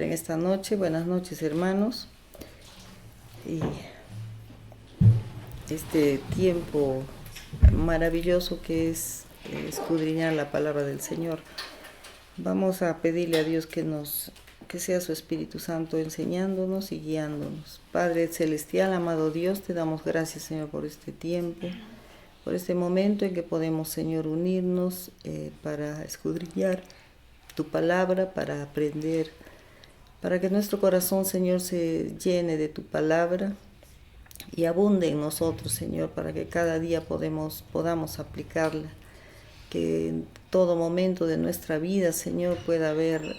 En esta noche, buenas noches hermanos, y este tiempo maravilloso que es escudriñar la palabra del Señor. Vamos a pedirle a Dios que sea su Espíritu Santo enseñándonos y guiándonos. Padre celestial, amado Dios, te damos gracias, Señor, por este tiempo, por este momento en que podemos, Señor, unirnos para escudriñar tu palabra, para aprender, para que nuestro corazón, Señor, se llene de tu palabra y abunde en nosotros, Señor, para que cada día podamos aplicarla, que en todo momento de nuestra vida, Señor, pueda haber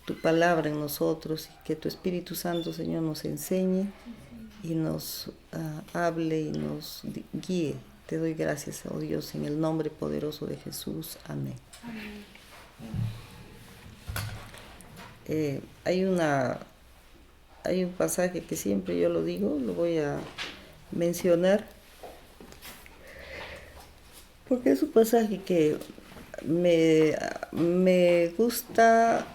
tu palabra en nosotros y que tu Espíritu Santo, Señor, nos enseñe y nos hable y nos guíe. Te doy gracias, oh Dios, en el nombre poderoso de Jesús. Amén. Amén. Hay un pasaje que siempre yo lo digo, lo voy a mencionar, porque es un pasaje que me gusta,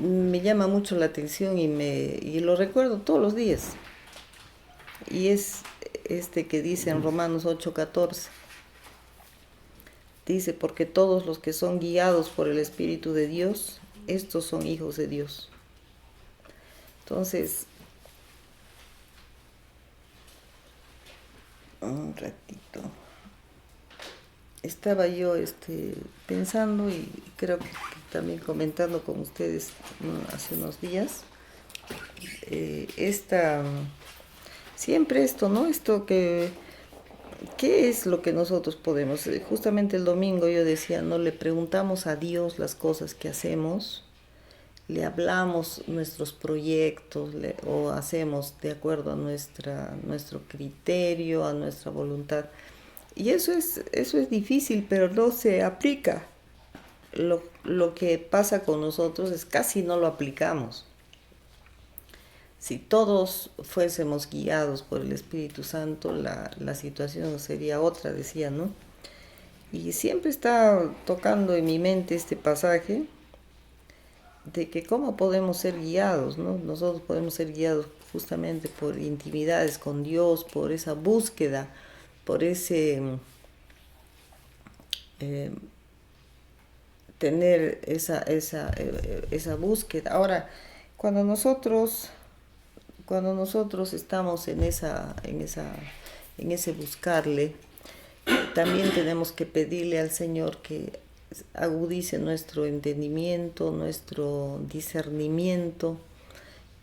me llama mucho la atención y lo recuerdo todos los días. Y es este que dice en Romanos 8:14. Dice, porque todos los que son guiados por el Espíritu de Dios, estos son hijos de Dios. Entonces, un ratito. Estaba yo pensando y creo que también comentando con ustedes hace unos días, siempre esto, ¿no? ¿Qué es lo que nosotros podemos? Justamente el domingo yo decía, no le preguntamos a Dios las cosas que hacemos, le hablamos nuestros proyectos o hacemos de acuerdo a nuestro criterio, a nuestra voluntad. Y eso es difícil, pero no se aplica. Lo que pasa con nosotros es casi no lo aplicamos. Si todos fuésemos guiados por el Espíritu Santo, la situación sería otra, decía, ¿no? Y siempre está tocando en mi mente este pasaje de que cómo podemos ser guiados, ¿no? Nosotros podemos ser guiados justamente por intimidades con Dios, por esa búsqueda, por ese tener esa búsqueda. Ahora, cuando nosotros estamos en ese buscarle, también tenemos que pedirle al Señor que agudice nuestro entendimiento, nuestro discernimiento,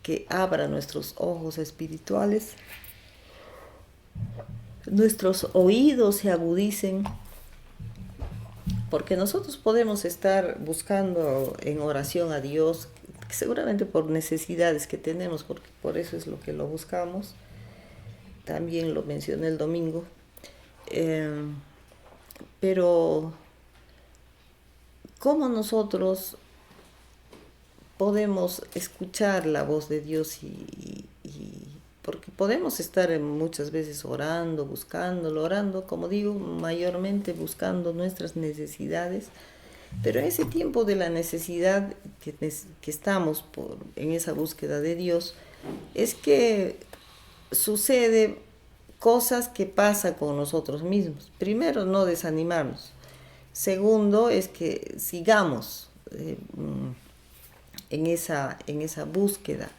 que abra nuestros ojos espirituales, nuestros oídos se agudicen, porque nosotros podemos estar buscando en oración a Dios, seguramente por necesidades que tenemos, porque por eso es lo que lo buscamos. También lo mencioné el domingo. Pero ¿cómo nosotros podemos escuchar la voz de Dios? Porque podemos estar muchas veces orando, como digo, mayormente buscando nuestras necesidades, pero ese tiempo de la necesidad que estamos en esa búsqueda de Dios, es que sucede cosas que pasan con nosotros mismos. Primero, no desanimarnos. Segundo, es que sigamos en esa búsqueda.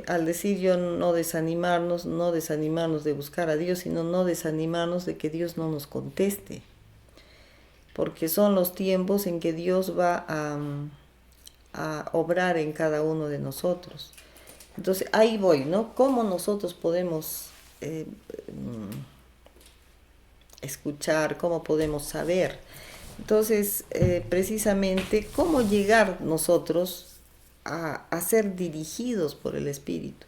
Al decir yo no desanimarnos de buscar a Dios, sino no desanimarnos de que Dios no nos conteste. Porque son los tiempos en que Dios va a obrar en cada uno de nosotros. Entonces ahí voy, ¿no? ¿Cómo nosotros podemos escuchar? ¿Cómo podemos saber? Entonces, precisamente, ¿cómo llegar nosotros a ser dirigidos por el Espíritu?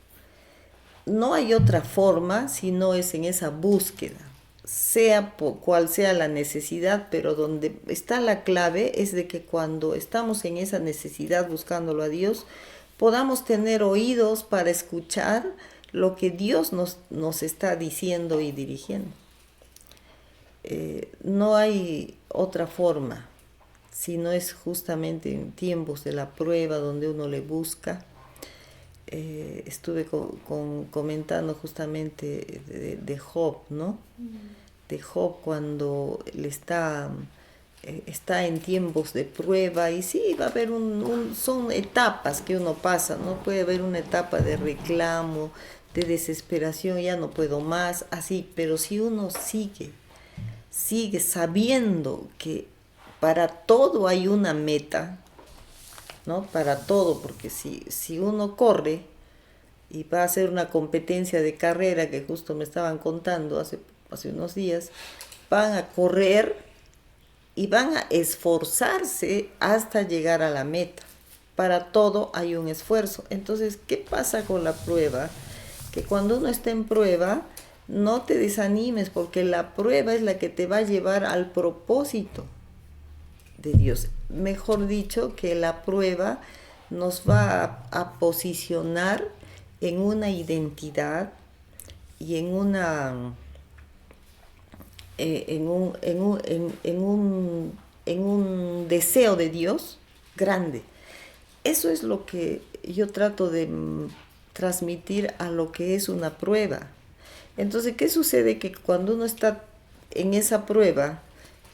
No hay otra forma si no es en esa búsqueda, sea cual sea la necesidad, pero donde está la clave es de que cuando estamos en esa necesidad buscándolo a Dios, podamos tener oídos para escuchar lo que Dios nos está diciendo y dirigiendo. No hay otra forma. sino es justamente en tiempos de la prueba donde uno le busca. Estuve comentando justamente de Job, ¿no? De Job cuando le está en tiempos de prueba, y sí, va a haber son etapas que uno pasa, ¿no? Puede haber una etapa de reclamo, de desesperación, ya no puedo más, así, pero si uno sigue sabiendo que para todo hay una meta, ¿no? Para todo, porque si uno corre y va a hacer una competencia de carrera, que justo me estaban contando hace unos días, van a correr y van a esforzarse hasta llegar a la meta. Para todo hay un esfuerzo. Entonces, ¿qué pasa con la prueba? Que cuando uno está en prueba, no te desanimes, porque la prueba es la que te va a llevar al propósito de Dios. Mejor dicho, que la prueba nos va a posicionar en una identidad y en una en un deseo de Dios grande. Eso es lo que yo trato de transmitir a lo que es una prueba. Entonces, ¿qué sucede? Que cuando uno está en esa prueba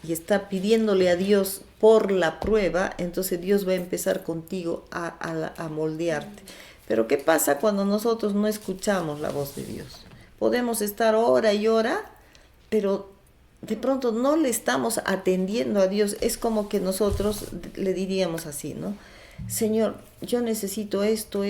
y está pidiéndole a Dios por la prueba, entonces Dios va a empezar contigo a moldearte. Pero ¿qué pasa cuando nosotros no escuchamos la voz de Dios? Podemos estar hora y hora, pero de pronto no le estamos atendiendo a Dios. Es como que nosotros le diríamos así, ¿no? Señor, yo necesito esto,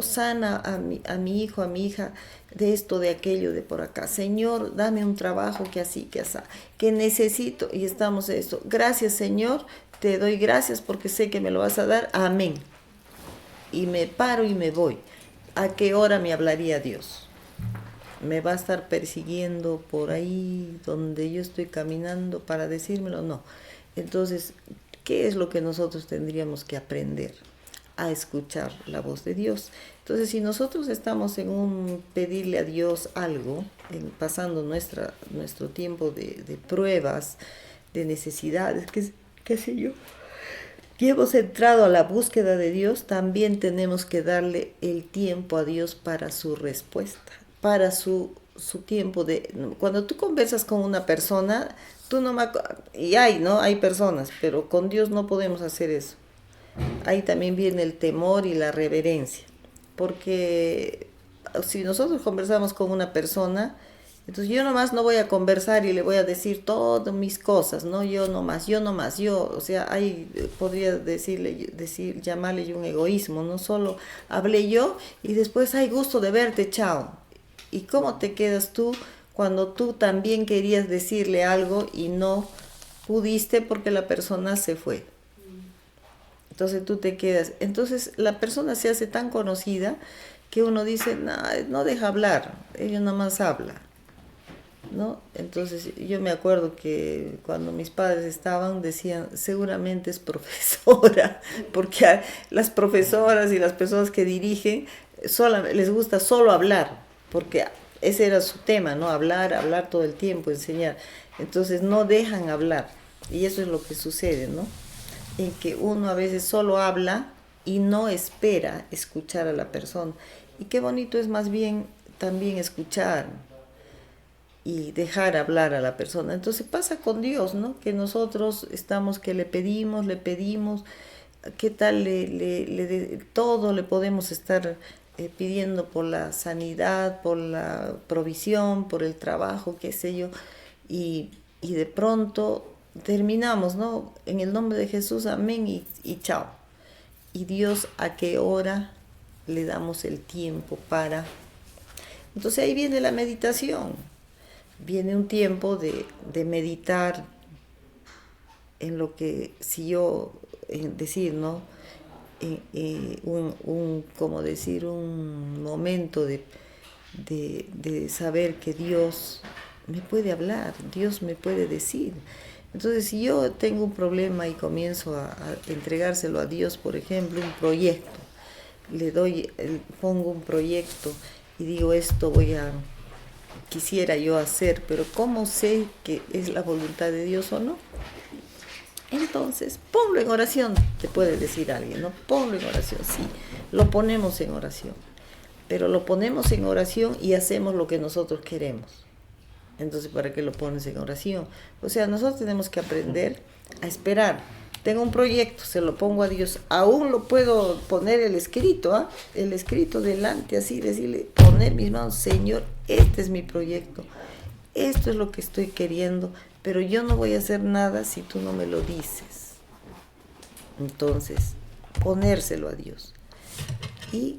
sana a mi hijo, a mi hija, de esto, de aquello, de por acá. Señor, dame un trabajo que así, que así, que necesito, y estamos en esto. Gracias, Señor, te doy gracias porque sé que me lo vas a dar. Amén. Y me paro y me voy. ¿A qué hora me hablaría Dios? ¿Me va a estar persiguiendo por ahí donde yo estoy caminando para decírmelo? No. Entonces, ¿qué es lo que nosotros tendríamos que aprender? A escuchar la voz de Dios. Entonces, si nosotros estamos en un pedirle a Dios algo, pasando nuestro tiempo de pruebas, de necesidades, qué sé yo, y hemos entrado a la búsqueda de Dios, también tenemos que darle el tiempo a Dios para su respuesta, para su tiempo de... Cuando tú conversas con una persona, tú no me... Y hay personas, pero con Dios no podemos hacer eso. Ahí también viene el temor y la reverencia, porque si nosotros conversamos con una persona, entonces yo nomás no voy a conversar y le voy a decir todas mis cosas, ¿no? Yo nomás, o sea, ahí podría llamarle yo un egoísmo, no solo hablé yo y después hay gusto de verte, chao. ¿Y cómo te quedas tú cuando tú también querías decirle algo y no pudiste porque la persona se fue? Entonces tú te quedas. Entonces la persona se hace tan conocida que uno dice, no deja hablar, ella nada más habla, ¿no? Entonces yo me acuerdo que cuando mis padres estaban, decían, seguramente es profesora, porque a las profesoras y las personas que dirigen les gusta solo hablar, porque ese era su tema, ¿no? Hablar todo el tiempo, enseñar. Entonces no dejan hablar, y eso es lo que sucede, ¿no? En que uno a veces solo habla y no espera escuchar a la persona. Y qué bonito es más bien también escuchar y dejar hablar a la persona. Entonces pasa con Dios, ¿no? Que nosotros estamos que le pedimos, qué tal todo le podemos estar pidiendo por la sanidad, por la provisión, por el trabajo, qué sé yo, y de pronto terminamos, ¿no? En el nombre de Jesús, amén y chao. Y Dios, ¿a qué hora le damos el tiempo para? Entonces ahí viene la meditación. Viene un tiempo de meditar en lo que, si yo decir, ¿no? Como decir, un momento de saber que Dios me puede hablar, Dios me puede decir. Entonces, si yo tengo un problema y comienzo a entregárselo a Dios, por ejemplo, un proyecto, pongo un proyecto y digo, quisiera yo hacer, pero ¿cómo sé que es la voluntad de Dios o no? Entonces, ponlo en oración, te puede decir alguien, ¿no? Ponlo en oración, sí, lo ponemos en oración, pero lo ponemos en oración y hacemos lo que nosotros queremos. Entonces, ¿para qué lo pones en oración? O sea, nosotros tenemos que aprender a esperar. Tengo un proyecto, se lo pongo a Dios. Aún lo puedo poner el escrito, ¿ah? El escrito delante, así, decirle, poner mis manos, Señor, este es mi proyecto. Esto es lo que estoy queriendo, pero yo no voy a hacer nada si tú no me lo dices. Entonces, ponérselo a Dios. Y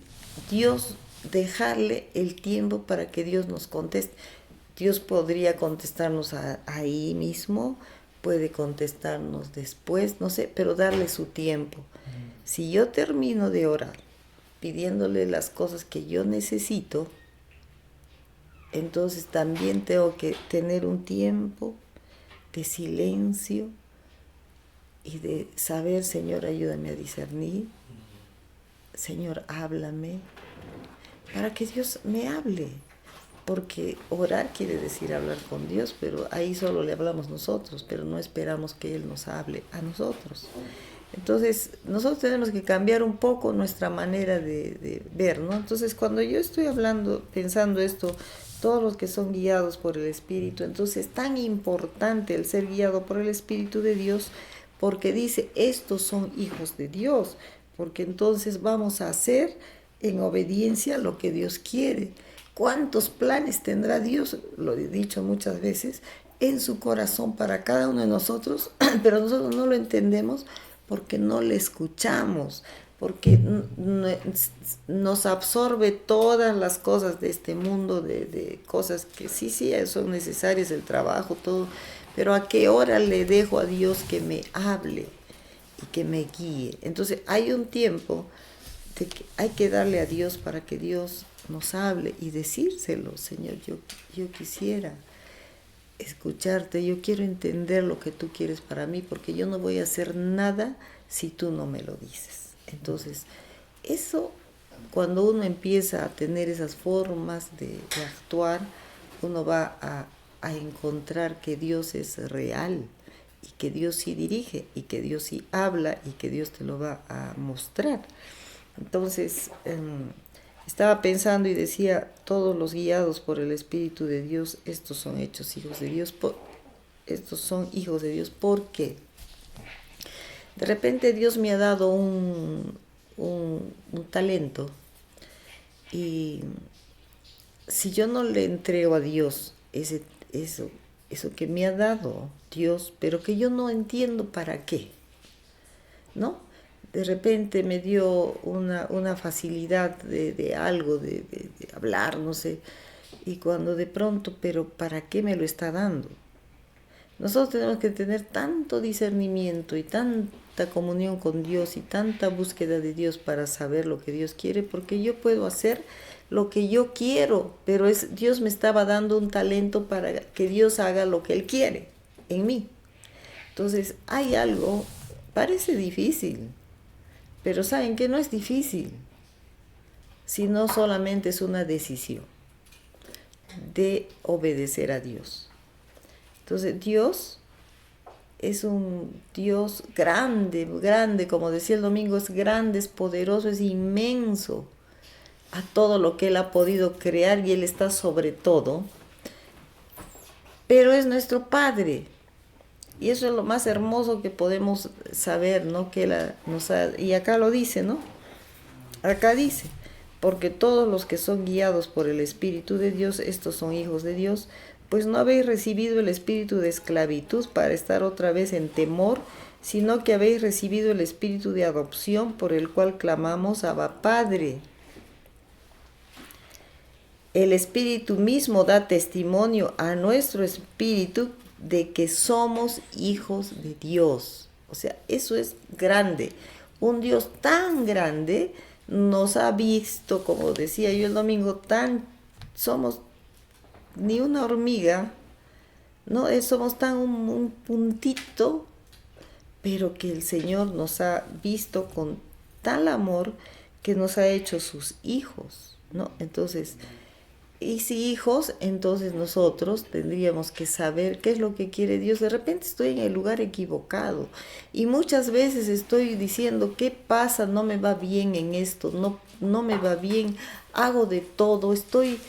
Dios, dejarle el tiempo para que Dios nos conteste. Dios podría contestarnos ahí mismo, puede contestarnos después, no sé, pero darle su tiempo. Si yo termino de orar pidiéndole las cosas que yo necesito, entonces también tengo que tener un tiempo de silencio y de saber, Señor, ayúdame a discernir. Señor, háblame, para que Dios me hable. Porque orar quiere decir hablar con Dios, pero ahí solo le hablamos nosotros, pero no esperamos que Él nos hable a nosotros. Entonces, nosotros tenemos que cambiar un poco nuestra manera de ver, ¿no? Entonces, cuando yo estoy hablando, pensando esto, todos los que son guiados por el Espíritu, entonces es tan importante el ser guiado por el Espíritu de Dios, porque dice, estos son hijos de Dios, porque entonces vamos a hacer en obediencia lo que Dios quiere. ¿Cuántos planes tendrá Dios? Lo he dicho muchas veces, en su corazón para cada uno de nosotros, pero nosotros no lo entendemos porque no le escuchamos, porque nos absorbe todas las cosas de este mundo, de cosas que sí son necesarias, el trabajo, todo, pero ¿a qué hora le dejo a Dios que me hable y que me guíe? Entonces hay un tiempo de que hay que darle a Dios para que Dios nos hable y decírselo, Señor, yo quisiera escucharte, yo quiero entender lo que tú quieres para mí, porque yo no voy a hacer nada si tú no me lo dices. Entonces, eso, cuando uno empieza a tener esas formas de actuar, uno va a encontrar que Dios es real y que Dios sí dirige y que Dios sí habla y que Dios te lo va a mostrar. Entonces, estaba pensando y decía, todos los guiados por el Espíritu de Dios, estos son hechos hijos de Dios. Estos son hijos de Dios. ¿Por qué? De repente Dios me ha dado un talento y si yo no le entrego a Dios eso que me ha dado Dios, pero que yo no entiendo para qué, ¿no? De repente me dio una facilidad de algo, de hablar, no sé, y cuando de pronto, pero ¿para qué me lo está dando? Nosotros tenemos que tener tanto discernimiento y tanta comunión con Dios y tanta búsqueda de Dios para saber lo que Dios quiere, porque yo puedo hacer lo que yo quiero, pero Dios me estaba dando un talento para que Dios haga lo que Él quiere en mí. Entonces hay algo, parece difícil, pero saben que no es difícil, sino solamente es una decisión de obedecer a Dios. Entonces Dios es un Dios grande, grande, como decía el domingo, es grande, es poderoso, es inmenso a todo lo que Él ha podido crear y Él está sobre todo, pero es nuestro Padre. Y eso es lo más hermoso que podemos saber, ¿no? Que Él nos ha, y acá lo dice, ¿no? Acá dice, porque todos los que son guiados por el Espíritu de Dios, estos son hijos de Dios, pues no habéis recibido el espíritu de esclavitud para estar otra vez en temor, sino que habéis recibido el espíritu de adopción por el cual clamamos Abba Padre. El Espíritu mismo da testimonio a nuestro espíritu de que somos hijos de Dios. O sea, eso es grande. Un Dios tan grande nos ha visto, como decía yo el domingo, somos ni una hormiga, no somos tan un puntito, pero que el Señor nos ha visto con tal amor que nos ha hecho sus hijos, ¿no? Entonces, y si hijos, entonces nosotros tendríamos que saber qué es lo que quiere Dios. De repente estoy en el lugar equivocado y muchas veces estoy diciendo, ¿qué pasa? No me va bien en esto, no me va bien, hago de todo, estoy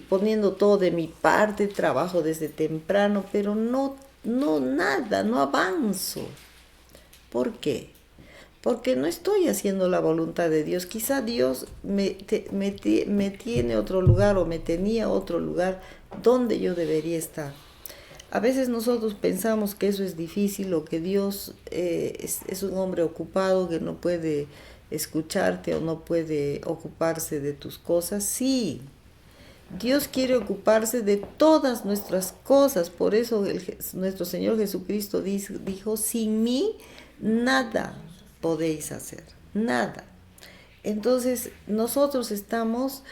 poniendo todo de mi parte, trabajo desde temprano, pero nada, no avanzo. ¿Por qué? Porque no estoy haciendo la voluntad de Dios. Quizá Dios me tiene otro lugar o me tenía otro lugar donde yo debería estar. A veces nosotros pensamos que eso es difícil o que Dios es un hombre ocupado que no puede escucharte o no puede ocuparse de tus cosas. Sí, Dios quiere ocuparse de todas nuestras cosas. Por eso nuestro Señor Jesucristo dijo, sin mí nada podéis hacer, nada. Entonces nosotros estamos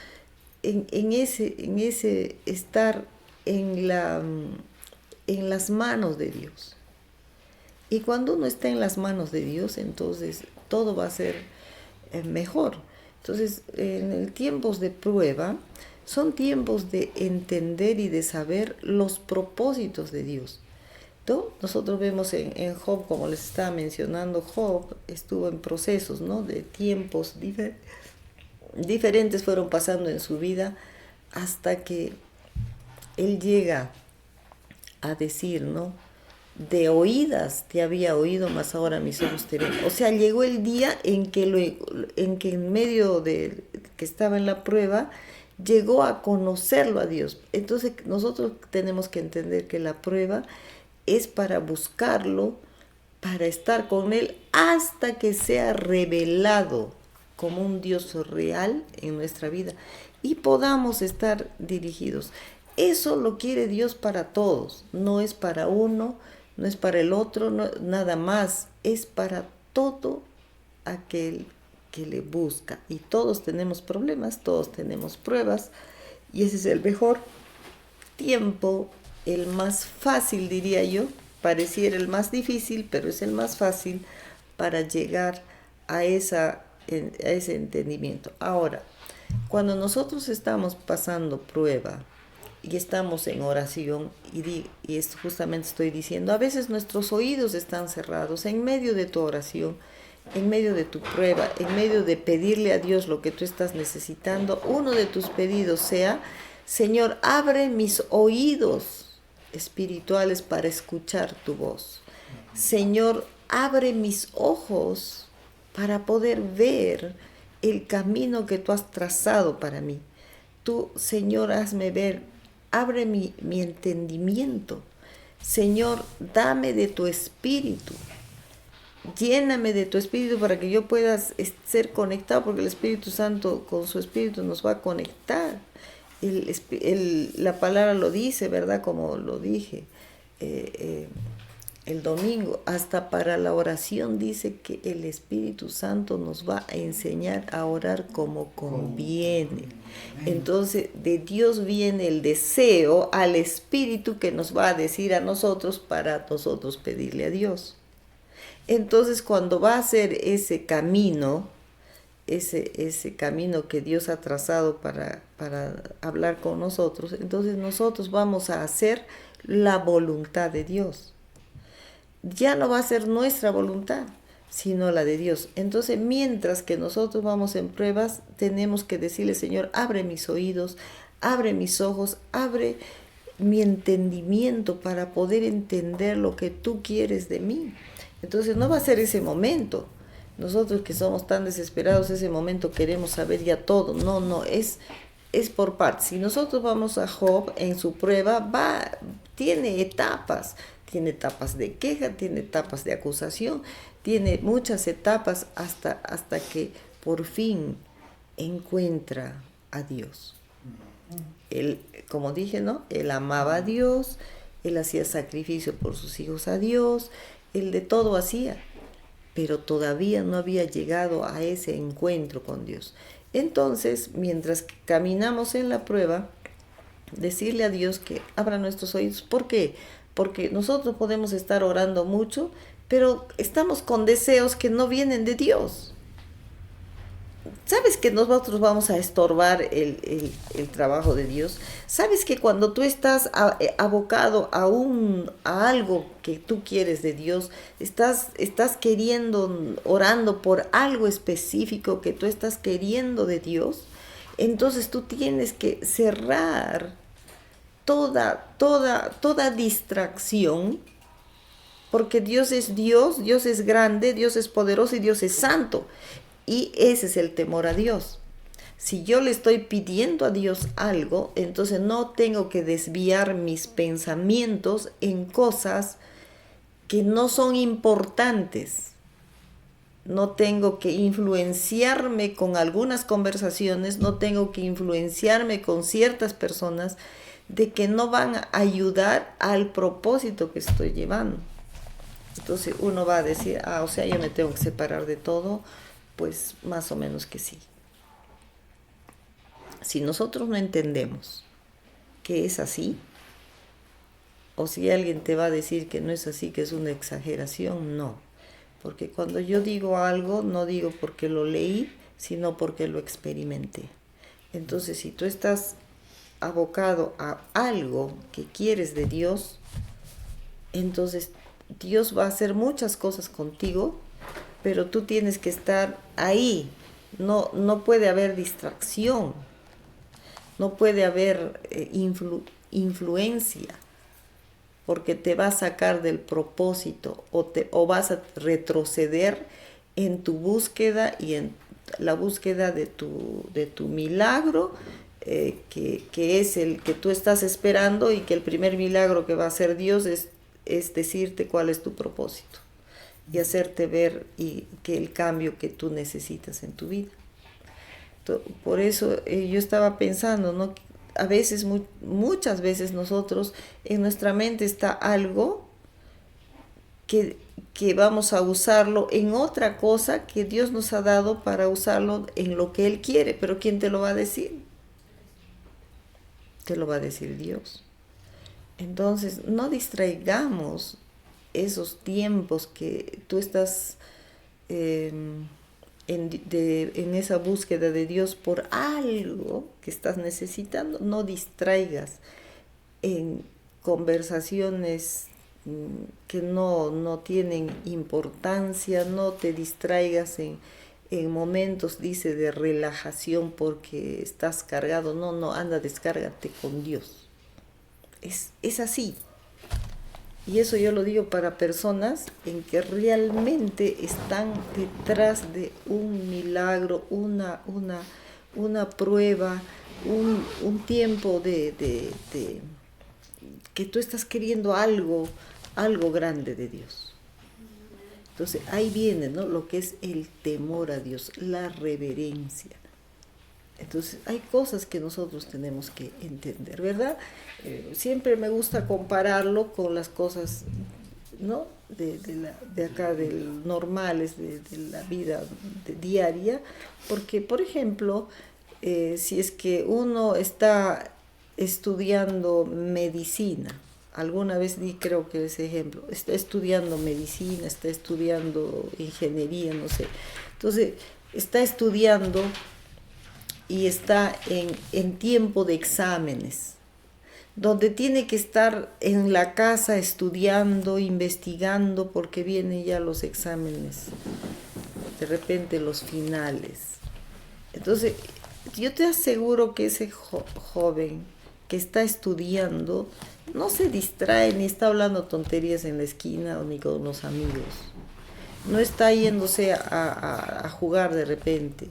en ese estar en las manos de Dios. Y cuando uno está en las manos de Dios, entonces todo va a ser mejor. Entonces, en el tiempos de prueba, son tiempos de entender y de saber los propósitos de Dios. ¿No? Nosotros vemos en Job, como les estaba mencionando, Job estuvo en procesos, ¿no? De tiempos diferentes fueron pasando en su vida hasta que él llega a decir, ¿no? De oídas te había oído, mas ahora mis ojos te ven. O sea, llegó el día en que en medio de que estaba en la prueba, llegó a conocerlo a Dios. Entonces nosotros tenemos que entender que la prueba es para buscarlo, para estar con Él hasta que sea revelado como un Dios real en nuestra vida y podamos estar dirigidos. Eso lo quiere Dios para todos, no es para uno, no es para el otro, no, nada más, es para todo aquel que le busca. Y todos tenemos problemas, todos tenemos pruebas, y ese es el mejor tiempo, el más fácil, diría yo, pareciera el más difícil, pero es el más fácil para llegar a ese entendimiento. Ahora, cuando nosotros estamos pasando prueba y estamos en oración, y esto justamente estoy diciendo, a veces nuestros oídos están cerrados en medio de tu oración, en medio de tu prueba, en medio de pedirle a Dios lo que tú estás necesitando. Uno de tus pedidos sea: Señor, abre mis oídos espirituales para escuchar tu voz. Señor, abre mis ojos para poder ver el camino que tú has trazado para mí. Tú, Señor, hazme ver, abre mi entendimiento. Señor, dame de tu espíritu. Lléname de tu espíritu para que yo pueda ser conectado, porque el Espíritu Santo con su espíritu nos va a conectar. La palabra lo dice, ¿verdad? Como lo dije el domingo, hasta para la oración dice que el Espíritu Santo nos va a enseñar a orar como conviene. Entonces, de Dios viene el deseo al Espíritu que nos va a decir a nosotros para nosotros pedirle a Dios. Entonces, cuando va a ser ese camino, ese camino que Dios ha trazado para hablar con nosotros, entonces nosotros vamos a hacer la voluntad de Dios. Ya no va a ser nuestra voluntad, sino la de Dios. Entonces, mientras que nosotros vamos en pruebas, tenemos que decirle: Señor, abre mis oídos, abre mis ojos, abre mi entendimiento para poder entender lo que tú quieres de mí. Entonces no va a ser ese momento. Nosotros que somos tan desesperados, ese momento queremos saber ya todo. No, es por partes. Si nosotros vamos a Job en su prueba, tiene etapas de queja, tiene etapas de acusación, tiene muchas etapas hasta que por fin encuentra a Dios. Él, como dije, ¿no? Él amaba a Dios, él hacía sacrificio por sus hijos a Dios, él de todo hacía, pero todavía no había llegado a ese encuentro con Dios. Entonces, mientras caminamos en la prueba, decirle a Dios que abra nuestros oídos. ¿Por qué? Porque nosotros podemos estar orando mucho, pero estamos con deseos que no vienen de Dios. ¿Sabes que nosotros vamos a estorbar el trabajo de Dios? ¿Sabes que cuando tú estás abocado a algo que tú quieres de Dios, estás queriendo, orando por algo específico que tú estás queriendo de Dios? Entonces tú tienes que cerrar toda distracción, porque Dios es grande, Dios es poderoso y Dios es santo. Y ese es el temor a Dios. Si yo le estoy pidiendo a Dios algo, entonces no tengo que desviar mis pensamientos en cosas que no son importantes. No tengo que influenciarme con algunas conversaciones, no tengo que influenciarme con ciertas personas de que no van a ayudar al propósito que estoy llevando. Entonces uno va a decir, o sea, yo me tengo que separar de todo. Pues más o menos que sí. Si nosotros no entendemos que es así, o si alguien te va a decir que no es así, que es una exageración, no. Porque cuando yo digo algo, no digo porque lo leí, sino porque lo experimenté. Entonces, si tú estás abocado a algo que quieres de Dios, entonces Dios va a hacer muchas cosas contigo, pero tú tienes que estar ahí. No puede haber distracción, no puede haber influencia, porque te va a sacar del propósito o vas a retroceder en tu búsqueda y en la búsqueda de tu milagro, que es el que tú estás esperando, y que el primer milagro que va a hacer Dios es decirte cuál es tu propósito y hacerte ver que el cambio que tú necesitas en tu vida. Por eso yo estaba pensando, ¿no? A veces, muchas veces nosotros, en nuestra mente está algo que vamos a usarlo en otra cosa que Dios nos ha dado para usarlo en lo que Él quiere. Pero ¿quién te lo va a decir? Te lo va a decir Dios. Entonces, no distraigamos esos tiempos que tú estás en esa búsqueda de Dios por algo que estás necesitando. No distraigas en conversaciones que no tienen importancia, no te distraigas en momentos, dice, de relajación porque estás cargado. No, anda, descárgate con Dios. Es así. Y eso yo lo digo para personas en que realmente están detrás de un milagro, una prueba, un tiempo de que tú estás queriendo algo grande de Dios. Entonces ahí viene, ¿no?, lo que es el temor a Dios, la reverencia. Entonces hay cosas que nosotros tenemos que entender, ¿verdad? Siempre me gusta compararlo con las cosas, ¿no?, de acá, normales, de la vida diaria, porque, por ejemplo, si es que uno está estudiando medicina, alguna vez di, creo que ese ejemplo, está estudiando medicina, está estudiando ingeniería, no sé, entonces está estudiando y está en tiempo de exámenes, donde tiene que estar en la casa estudiando, investigando, porque vienen ya los exámenes, de repente los finales. Entonces, yo te aseguro que ese joven que está estudiando no se distrae ni está hablando tonterías en la esquina o ni con los amigos. No está yéndose a jugar de repente.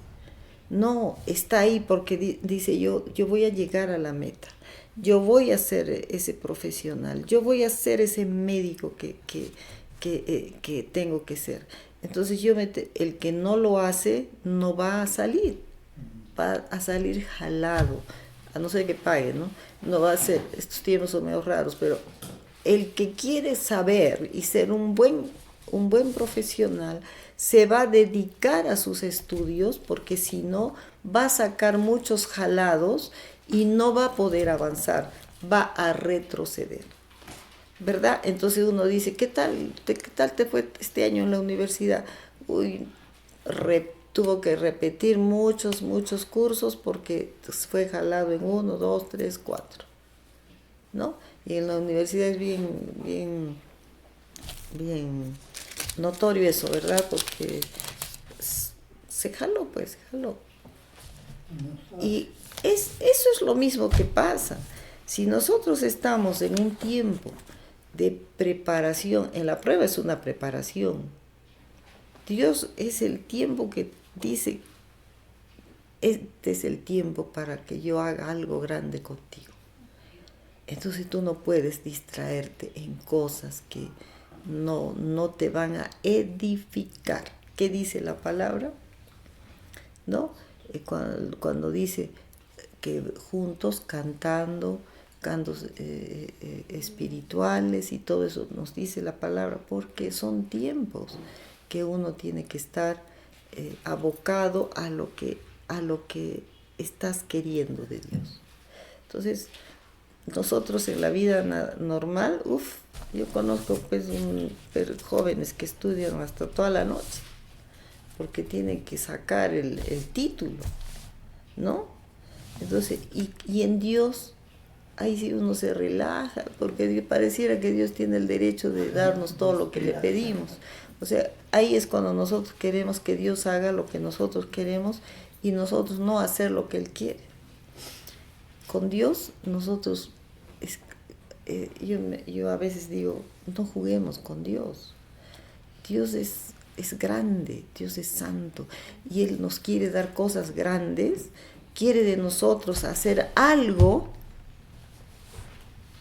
No, está ahí porque dice, yo voy a llegar a la meta. Yo voy a ser ese profesional. Yo voy a ser ese médico que tengo que ser. Entonces el que no lo hace no va a salir. Va a salir jalado. A no ser que pague, ¿no? No va a ser. Estos tiempos son medio raros, pero el que quiere saber y ser un buen profesional se va a dedicar a sus estudios, porque si no va a sacar muchos jalados y no va a poder avanzar, va a retroceder, ¿verdad? Entonces uno dice, ¿qué tal te fue este año en la universidad? Uy, tuvo que repetir muchos cursos porque fue jalado en 1, 2, 3, 4, ¿no? Y en la universidad es bien notorio eso, ¿verdad? Porque se jaló, pues, se jaló. Y eso es lo mismo que pasa. Si nosotros estamos en un tiempo de preparación, en la prueba es una preparación. Dios es el tiempo que dice, este es el tiempo para que yo haga algo grande contigo. Entonces tú no puedes distraerte en cosas que no te van a edificar. ¿Qué dice la palabra? ¿No? Cuando dice que juntos cantando, cantos espirituales y todo eso, nos dice la palabra, porque son tiempos que uno tiene que estar abocado a lo que estás queriendo de Dios. Entonces, nosotros en la vida normal, yo conozco pues jóvenes que estudian hasta toda la noche, porque tienen que sacar el título, ¿no? Entonces, y en Dios, ahí sí uno se relaja, porque pareciera que Dios tiene el derecho de darnos todo lo que le pedimos. O sea, ahí es cuando nosotros queremos que Dios haga lo que nosotros queremos y nosotros no hacer lo que Él quiere. Con Dios, nosotros, yo a veces digo, no juguemos con Dios. Dios es grande, Dios es santo y Él nos quiere dar cosas grandes, quiere de nosotros hacer algo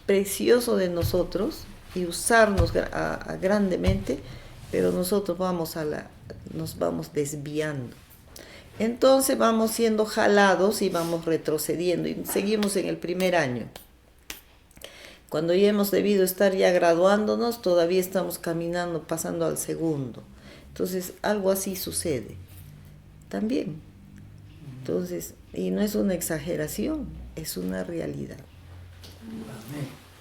precioso de nosotros y usarnos grandemente, pero nosotros nos vamos desviando. Entonces vamos siendo jalados y vamos retrocediendo y seguimos en el primer año. Cuando ya hemos debido estar ya graduándonos, todavía estamos caminando, pasando al segundo. Entonces, algo así sucede también. Entonces, y no es una exageración, es una realidad.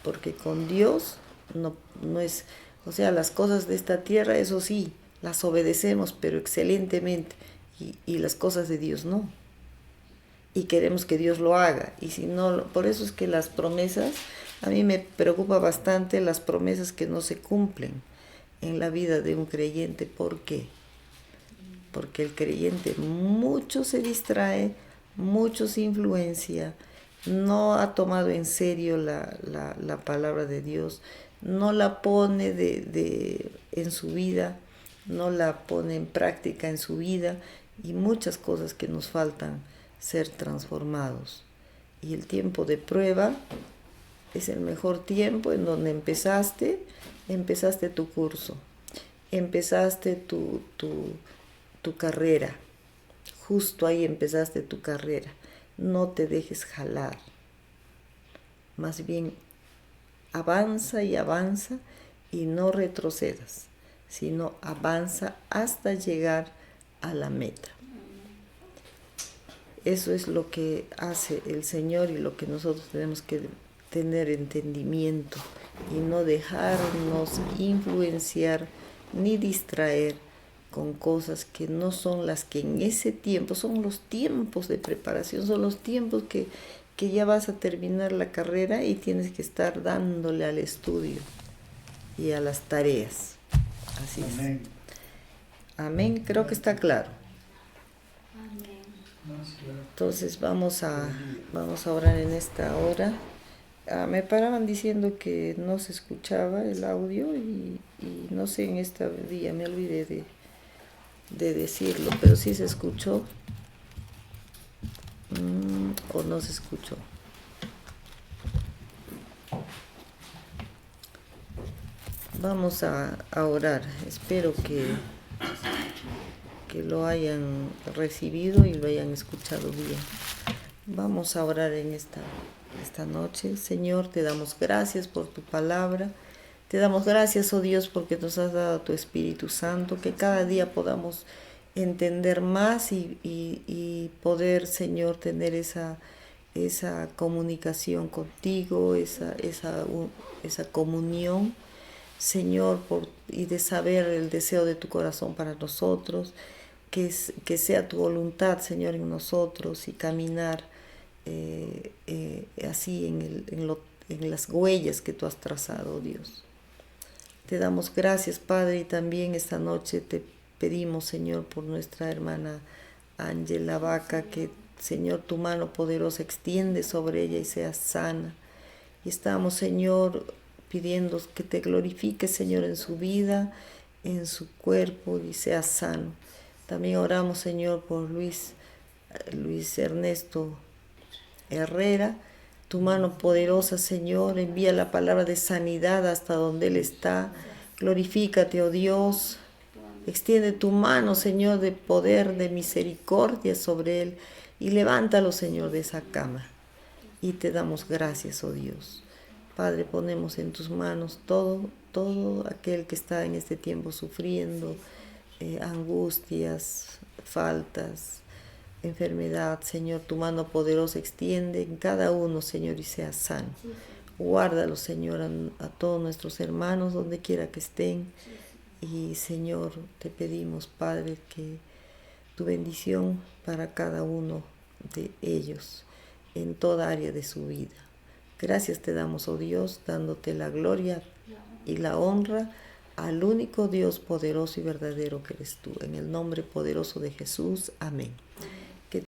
Porque con Dios no es, o sea, las cosas de esta tierra, eso sí, las obedecemos, pero excelentemente, y las cosas de Dios no. Y queremos que Dios lo haga. Y si no, por eso es que las promesas, a mí me preocupa bastante las promesas que no se cumplen en la vida de un creyente. ¿Por qué? Porque el creyente mucho se distrae, mucho se influencia, no ha tomado en serio la palabra de Dios, no la pone en su vida, no la pone en práctica en su vida, y muchas cosas que nos faltan ser transformados. Y el tiempo de prueba es el mejor tiempo en donde empezaste tu curso, empezaste tu carrera, justo ahí empezaste tu carrera. No te dejes jalar, más bien avanza y avanza y no retrocedas, sino avanza hasta llegar a la meta. Eso es lo que hace el Señor y lo que nosotros tenemos que tener entendimiento y no dejarnos influenciar ni distraer con cosas que no son las que en ese tiempo, son los tiempos de preparación, son los tiempos que ya vas a terminar la carrera y tienes que estar dándole al estudio y a las tareas. Así es. Amén, creo que está claro. Entonces vamos a orar en esta hora. Me paraban diciendo que no se escuchaba el audio y no sé, en esta día me olvidé de decirlo, pero sí se escuchó o no se escuchó. Vamos a orar. Espero que lo hayan recibido y lo hayan escuchado bien. Vamos a orar en esta noche. Señor, te damos gracias por tu palabra. Te damos gracias, oh Dios, porque nos has dado tu Espíritu Santo, que cada día podamos entender más y poder, Señor, tener esa comunicación contigo, esa comunión, Señor, y de saber el deseo de tu corazón para nosotros. que sea tu voluntad, Señor, en nosotros y caminar así en las huellas que tú has trazado, Dios. Te damos gracias, Padre, y también esta noche te pedimos, Señor, por nuestra hermana Ángela Vaca, que, Señor, tu mano poderosa extiende sobre ella y sea sana. Y estamos, Señor, pidiendo que te glorifiques, Señor, en su vida, en su cuerpo y sea sano. También oramos, Señor, por Luis Ernesto Herrera. Tu mano poderosa, Señor, envía la palabra de sanidad hasta donde él está. Glorifícate, oh Dios. Extiende tu mano, Señor, de poder, de misericordia sobre él y levántalo, Señor, de esa cama. Y te damos gracias, oh Dios. Padre, ponemos en tus manos todo aquel que está en este tiempo sufriendo angustias, faltas, enfermedad. Señor, tu mano poderosa extiende en cada uno, Señor, y sea sano. Guárdalo, Señor, a todos nuestros hermanos, donde quiera que estén. Y, Señor, te pedimos, Padre, que tu bendición para cada uno de ellos en toda área de su vida. Gracias te damos, oh Dios, dándote la gloria y la honra al único Dios poderoso y verdadero que eres tú. En el nombre poderoso de Jesús. Amén.